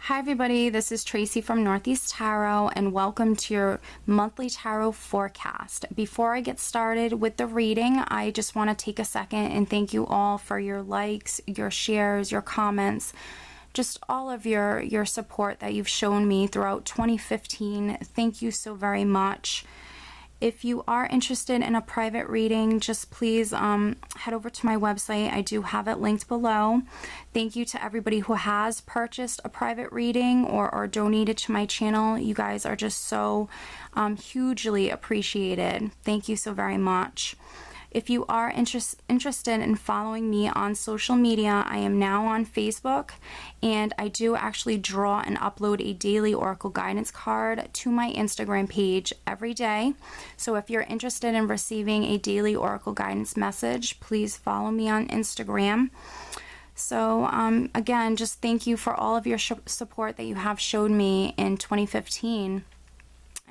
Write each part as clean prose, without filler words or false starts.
Hi everybody, this is Tracy from Northeast Tarot and welcome to your monthly tarot forecast. Before I get started with the reading, I just want to take a second and thank you all for your likes, your shares, your comments, just all of your support that you've shown me throughout 2015. Thank you so very much. If you are interested in a private reading, just please head over to my website. I do have it linked below. Thank you to everybody who has purchased a private reading or donated to my channel. You guys are just so hugely appreciated. Thank you so very much. If you are interested in following me on social media, I am now on Facebook, and I do actually draw and upload a daily Oracle guidance card to my Instagram page every day. So if you're interested in receiving a daily Oracle guidance message, please follow me on Instagram. So again, just thank you for all of your support that you have showed me in 2015.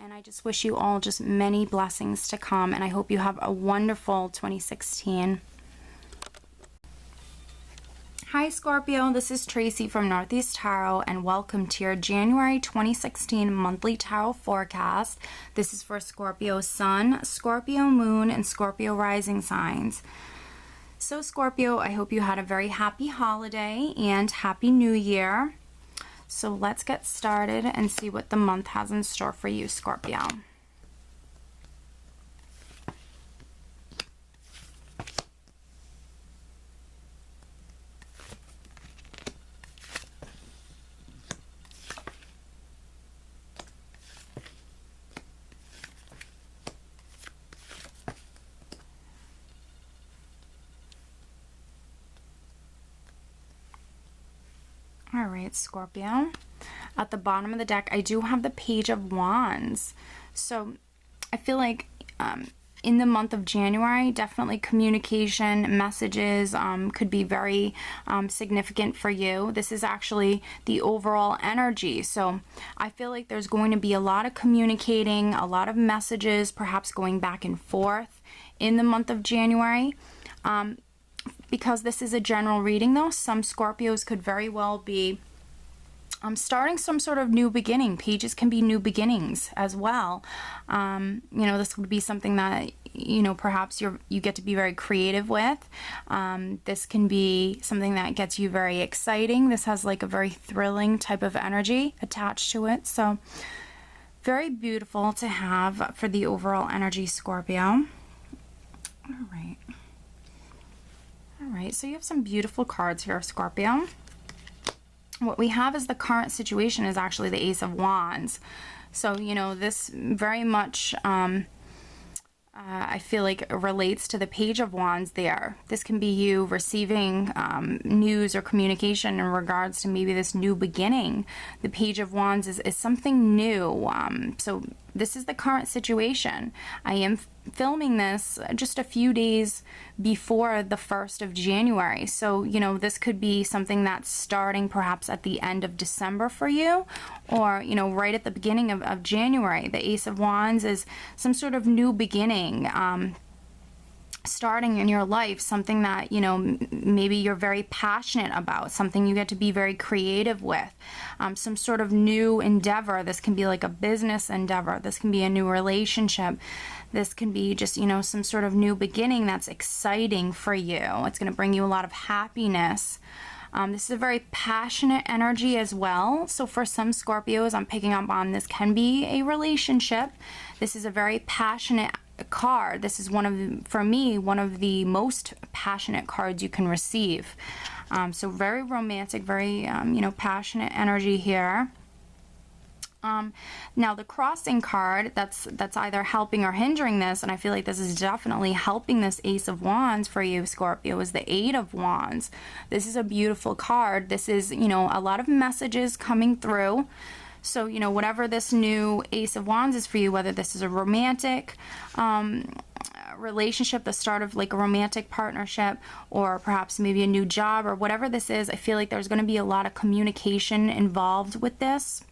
And I just wish you all just many blessings to come, and I hope you have a wonderful 2016. Hi Scorpio, this is Tracy from Northeast Tarot, and welcome to your January 2016 monthly tarot forecast. This is for Scorpio Sun, Scorpio Moon, and Scorpio Rising signs. So Scorpio, I hope you had a very happy holiday and happy new year. So let's get started and see what the month has in store for you, Scorpio. All right, Scorpio. At the bottom of the deck, I do have the Page of Wands. So I feel like in the month of January, definitely communication, messages could be very significant for you. This is actually the overall energy. So I feel like there's going to be a lot of communicating, a lot of messages, perhaps going back and forth in the month of January. Because this is a general reading though, some Scorpios could very well be starting some sort of new beginning. Pages can be new beginnings as well. You know, this would be something that, you know, perhaps you get to be very creative with. This can be something that gets you very exciting. This has like a very thrilling type of energy attached to it. So very beautiful to have for the overall energy, Scorpio. All right. All right, so you have some beautiful cards here, Scorpio. What we have is the current situation is actually the Ace of Wands. So, you know, this very much, I feel like it relates to the Page of Wands there. This can be you receiving news or communication in regards to maybe this new beginning. The Page of Wands is something new. So this is the current situation. I am filming this just a few days before the 1st of January. So, you know, this could be something that's starting perhaps at the end of December for you, or, you know, right at the beginning of January. The Ace of Wands is some sort of new beginning, starting in your life, something that, you know, maybe you're very passionate about, something you get to be very creative with, some sort of new endeavor. This can be like a business endeavor. This can be a new relationship. This can be just, you know, some sort of new beginning that's exciting for you. It's going to bring you a lot of happiness. This is a very passionate energy as well. So for some Scorpios, I'm picking up on this can be a relationship. This is a very passionate card. This is for me, one of the most passionate cards you can receive. So very romantic, very, you know, passionate energy here. Now the crossing card, that's either helping or hindering this, and I feel like this is definitely helping this Ace of Wands for you, Scorpio, is the Eight of Wands. This is a beautiful card. This is, you know, a lot of messages coming through. So, you know, whatever this new Ace of Wands is for you, whether this is a romantic relationship, the start of like a romantic partnership, or perhaps maybe a new job, or whatever this is, I feel like there's going to be a lot of communication involved with this.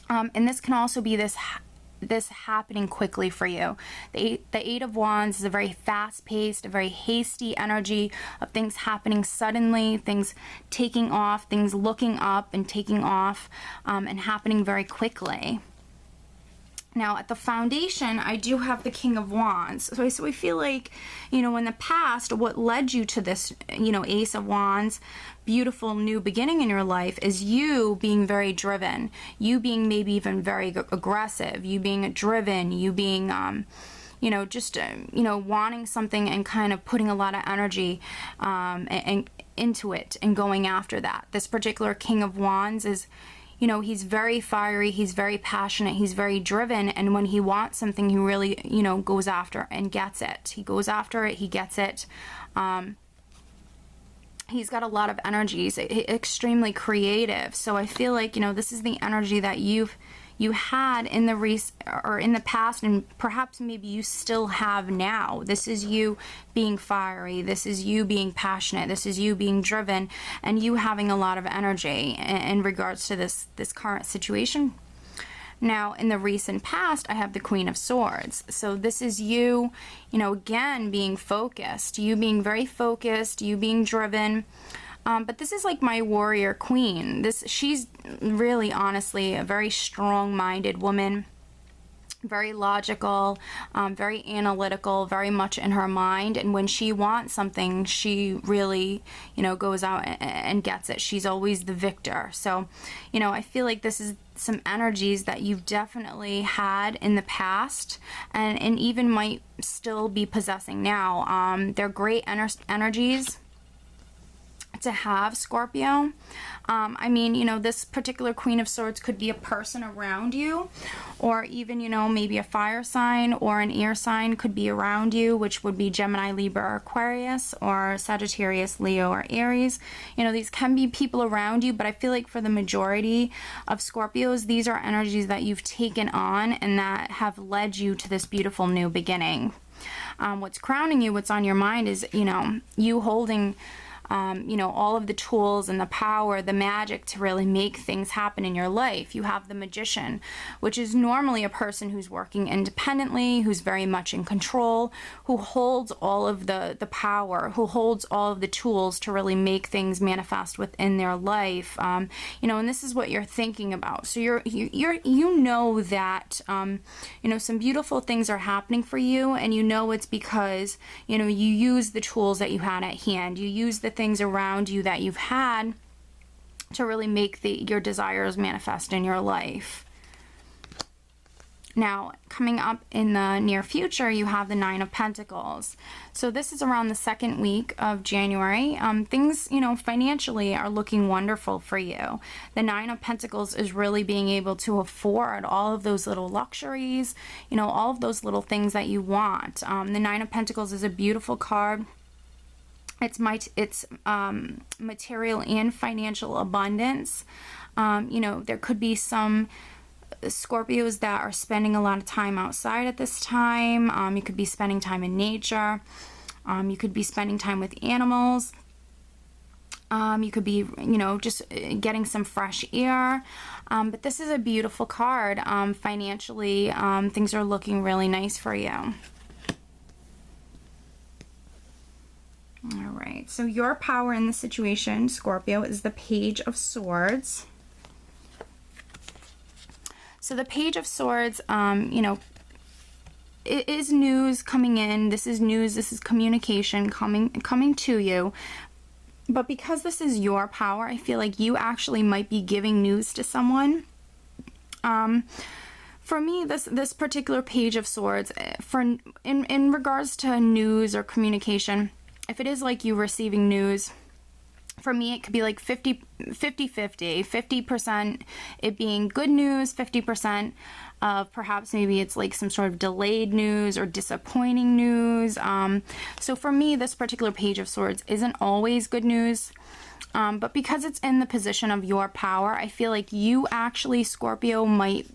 And this can also be this happening quickly for you. The Eight of Wands is a very fast-paced, a very hasty energy of things happening suddenly, things taking off, things looking up and taking off, and happening very quickly. Now, at the foundation, I do have the King of Wands. So I feel like, you know, in the past, what led you to this, you know, Ace of Wands, beautiful new beginning in your life is you being very driven, you being maybe even very aggressive, you being driven, you being, you know, just, you know, wanting something and kind of putting a lot of energy and into it and going after that. This particular King of Wands is, you know, he's very fiery, he's very passionate, he's very driven, and when he wants something, he really, you know, goes after and gets it. He goes after it, he gets it. He's got a lot of energy. He's extremely creative. So I feel like, you know, this is the energy that you had in the past, and perhaps maybe you still have now. This is you being fiery, this is you being passionate, this is you being driven, and you having a lot of energy in regards to this current situation. Now, in the recent past, I have the Queen of Swords. So this is you, you know, again, being focused, you being very focused, you being driven. But this is like my warrior queen. She's really, honestly, a very strong-minded woman, very logical, very analytical, very much in her mind. And when she wants something, she really, you know, goes out and gets it. She's always the victor. So, you know, I feel like this is some energies that you've definitely had in the past and even might still be possessing now. They're great energies to have, Scorpio. I mean, you know, this particular Queen of Swords could be a person around you, or even, you know, maybe a fire sign or an air sign could be around you, which would be Gemini, Libra, or Aquarius, or Sagittarius, Leo, or Aries. You know, these can be people around you, but I feel like for the majority of Scorpios, these are energies that you've taken on and that have led you to this beautiful new beginning. What's crowning you, what's on your mind is, you know, you holding you know, all of the tools and the power, the magic to really make things happen in your life. You have the Magician, which is normally a person who's working independently, who's very much in control, who holds all of the power, who holds all of the tools to really make things manifest within their life. You know, and this is what you're thinking about. So you know that, you know, some beautiful things are happening for you, and you know it's because, you know, you use the tools that you had at hand. You use the things around you that you've had to really make your desires manifest in your life. Now, coming up in the near future, you have the Nine of Pentacles. So this is around the second week of January. Things, you know, financially are looking wonderful for you. The Nine of Pentacles is really being able to afford all of those little luxuries, you know, all of those little things that you want. The Nine of Pentacles is a beautiful card. It's material and financial abundance. You know, there could be some Scorpios that are spending a lot of time outside at this time. You could be spending time in nature. You could be spending time with animals. You could be, you know, just getting some fresh air. But this is a beautiful card. Financially, things are looking really nice for you. All right, so your power in the situation, Scorpio, is the Page of Swords. So the Page of Swords, you know, it is news coming in. This is news. This is communication coming to you. But because this is your power, I feel like you actually might be giving news to someone. For me, this particular Page of Swords, in regards to news or communication, if it is like you receiving news, for me, it could be like 50-50. 50% it being good news, 50% of perhaps maybe it's like some sort of delayed news or disappointing news. So for me, this particular Page of Swords isn't always good news. But because it's in the position of your power, I feel like you actually, Scorpio, might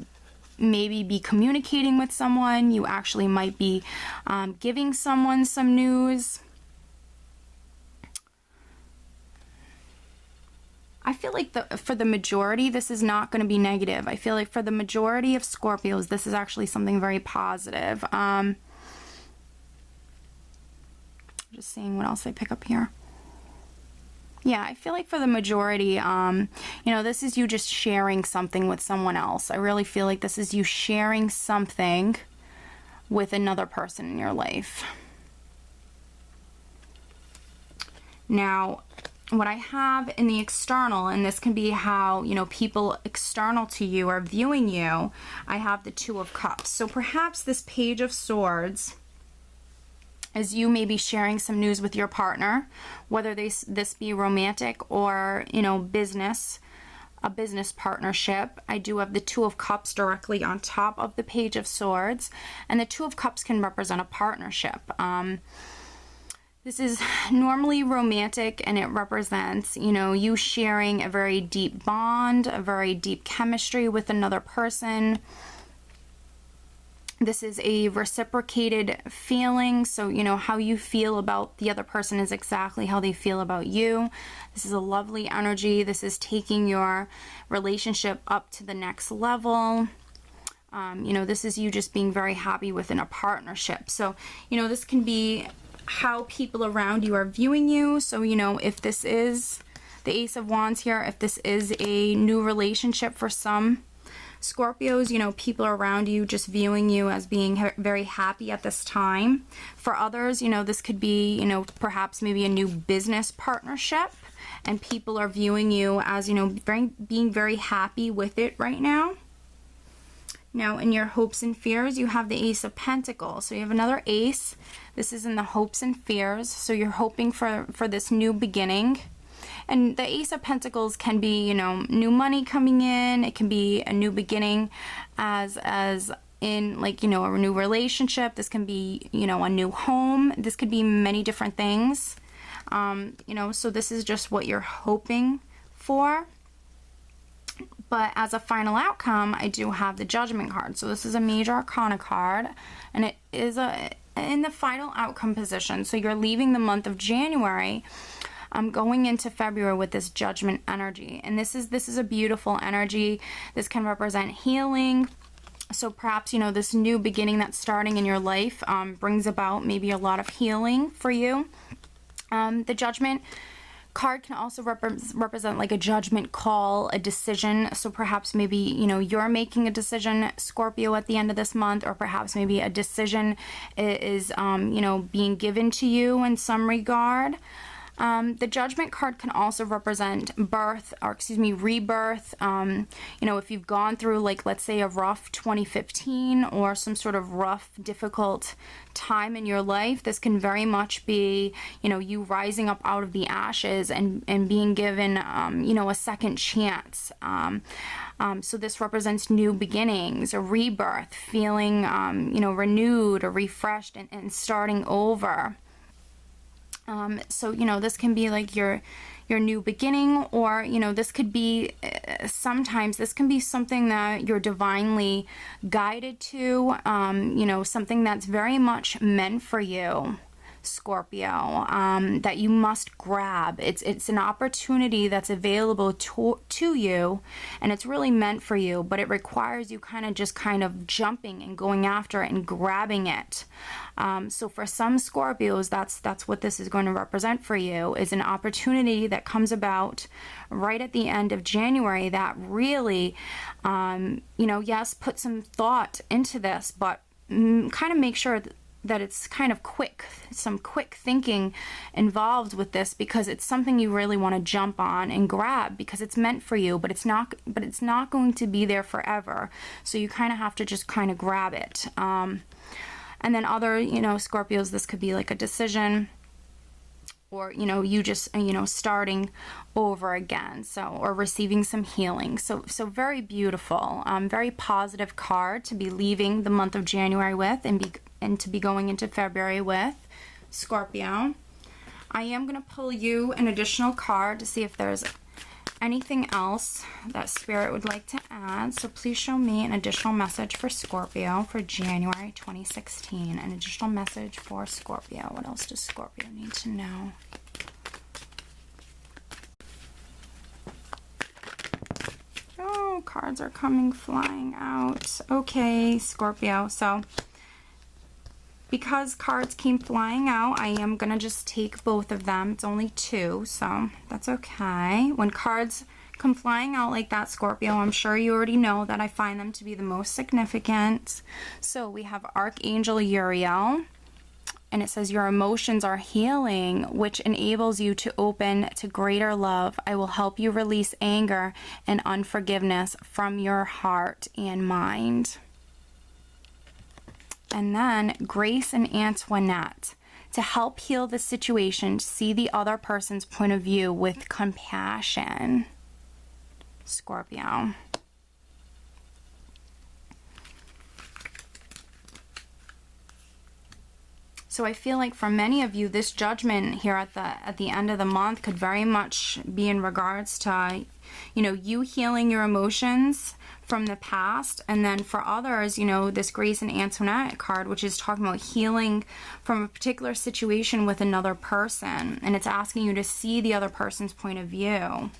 maybe be communicating with someone. You actually might be giving someone some news. I feel like for the majority, this is not going to be negative. I feel like for the majority of Scorpios, this is actually something very positive. Just seeing what else I pick up here. Yeah, I feel like for the majority, you know, this is you just sharing something with someone else. I really feel like this is you sharing something with another person in your life. Now, what I have in the external, and this can be how, you know, people external to you are viewing you, I have the Two of Cups. So perhaps this Page of Swords is you maybe sharing some news with your partner, whether this be romantic or, you know, business, a business partnership. I do have the Two of Cups directly on top of the Page of Swords, and the Two of Cups can represent a partnership. This is normally romantic, and it represents, you know, you sharing a very deep bond, a very deep chemistry with another person. This is a reciprocated feeling, so, you know, how you feel about the other person is exactly how they feel about you. This is a lovely energy. This is taking your relationship up to the next level. You know, this is you just being very happy within a partnership. So, you know, this can be how people around you are viewing you. So, you know, if this is the Ace of Wands here, if this is a new relationship for some Scorpios, you know, people around you just viewing you as being very happy at this time. For others, you know, this could be, you know, perhaps maybe a new business partnership, and people are viewing you as, you know, being very happy with it right now. Now, in your hopes and fears, you have the Ace of Pentacles. So you have another ace. This is in the hopes and fears. So you're hoping for this new beginning. And the Ace of Pentacles can be, you know, new money coming in. It can be a new beginning as in, like, you know, a new relationship. This can be, you know, a new home. This could be many different things. You know, so this is just what you're hoping for. But as a final outcome, I do have the Judgment card. So this is a Major Arcana card, and it is in the final outcome position. So you're leaving the month of January, going into February with this Judgment energy. And this is a beautiful energy. This can represent healing. So perhaps, you know, this new beginning that's starting in your life brings about maybe a lot of healing for you. The Judgment card can also represent like a judgment call, a decision. So perhaps maybe, you know, you're making a decision, Scorpio, at the end of this month, or perhaps maybe a decision is, you know, being given to you in some regard. The Judgment card can also represent birth, or rebirth. You know, if you've gone through, like, let's say a rough 2015 or some sort of rough, difficult time in your life, this can very much be, you know, you rising up out of the ashes and being given, you know, a second chance. So this represents new beginnings, a rebirth, feeling, you know, renewed or refreshed and starting over. So, you know, this can be like your new beginning, or, you know, this could be, sometimes this can be something that you're divinely guided to, you know, something that's very much meant for you, Scorpio, that you must grab. It's an opportunity that's available to you, and it's really meant for you, but it requires you kind of jumping and going after it and grabbing it. So for some Scorpios, that's what this is going to represent for you, is an opportunity that comes about right at the end of January that really, you know, yes, put some thought into this, but kind of make sure that it's kind of quick, some quick thinking involved with this, because it's something you really want to jump on and grab because it's meant for you, but it's not going to be there forever. So you kind of have to just kind of grab it. And then other, you know, Scorpios, this could be like a decision, or, you know, you just, you know, starting over again, so, or receiving some healing. So very beautiful, very positive card to be leaving the month of January with, and to be going into February with, Scorpio. I am going to pull you an additional card to see if there's anything else that Spirit would like to add. So please show me an additional message for Scorpio for January 2016. An additional message for Scorpio. What else does Scorpio need to know? cards are coming flying out. Okay, Scorpio. So because cards came flying out, I am going to just take both of them. It's only 2, so that's okay. When cards come flying out like that, Scorpio, I'm sure you already know that I find them to be the most significant. So we have Archangel Uriel, and it says your emotions are healing, which enables you to open to greater love. I will help you release anger and unforgiveness from your heart and mind. And then Grace and Antoinette, to help heal the situation, see the other person's point of view with compassion. Scorpio. So I feel like for many of you, this judgment here at the end of the month could very much be in regards to, you know, you healing your emotions from the past. And then for others, you know, this Grace and Antoinette card, which is talking about healing from a particular situation with another person. And it's asking you to see the other person's point of view.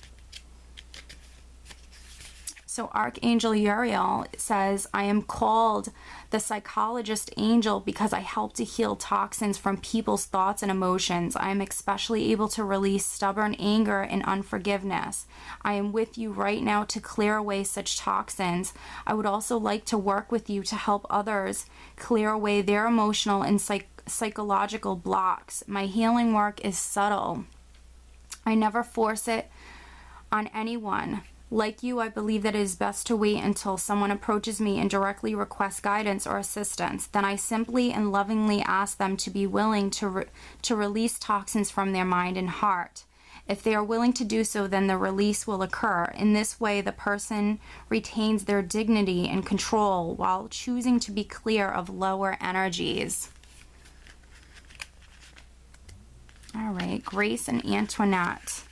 So Archangel Uriel says, I am called the psychologist angel because I help to heal toxins from people's thoughts and emotions. I am especially able to release stubborn anger and unforgiveness. I am with you right now to clear away such toxins. I would also like to work with you to help others clear away their emotional and psychological blocks. My healing work is subtle. I never force it on anyone. Like you, I believe that it is best to wait until someone approaches me and directly requests guidance or assistance. Then I simply and lovingly ask them to be willing to release toxins from their mind and heart. If they are willing to do so, then the release will occur. In this way, the person retains their dignity and control while choosing to be clear of lower energies. All right, Grace and Antoinette.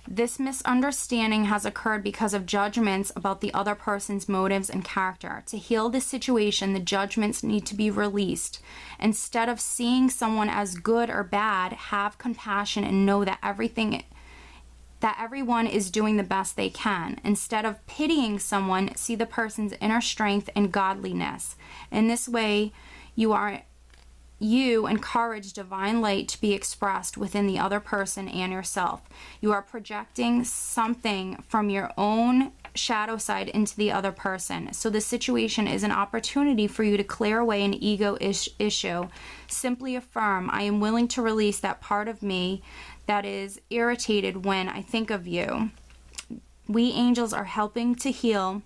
This misunderstanding has occurred because of judgments about the other person's motives and character. To heal this situation, the judgments need to be released. Instead of seeing someone as good or bad, have compassion and know that everyone is doing the best they can. Instead of pitying someone, see the person's inner strength and godliness. In this way, you encourage divine light to be expressed within the other person and yourself. You are projecting something from your own shadow side into the other person. So the situation is an opportunity for you to clear away an ego issue. Simply affirm, I am willing to release that part of me that is irritated when I think of you. We angels are helping to heal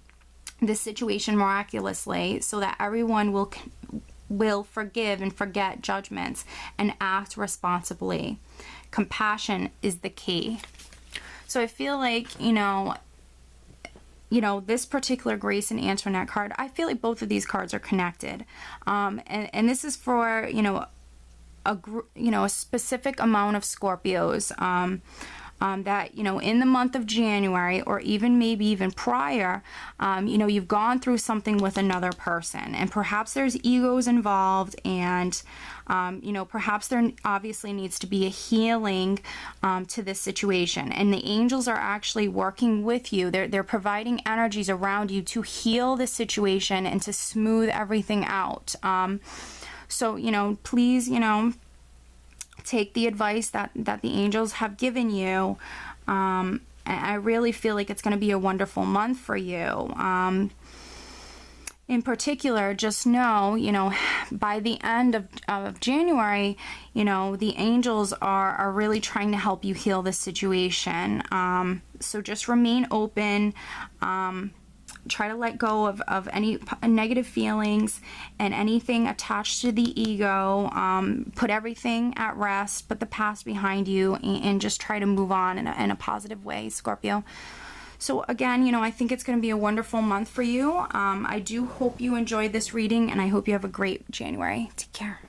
this situation miraculously so that everyone will forgive and forget judgments and act responsibly. Compassion is the key. So I feel like, you know, this particular Grace and Antoinette card, I feel like both of these cards are connected. And this is for, a specific amount of Scorpios, that, in the month of January or maybe even prior, you've gone through something with another person, and perhaps there's egos involved, and, perhaps there obviously needs to be a healing to this situation. And the angels are actually working with you. They're providing energies around you to heal the situation and to smooth everything out. So, please, take the advice that the angels have given you. And I really feel like it's going to be a wonderful month for you. In particular, just know, by the end of January, the angels are really trying to help you heal this situation. So just remain open. Try to let go of any negative feelings and anything attached to the ego. Put everything at rest, put the past behind you, and just try to move on in a positive way, Scorpio. So again, I think it's going to be a wonderful month for you. I do hope you enjoyed this reading, and I hope you have a great January. Take care.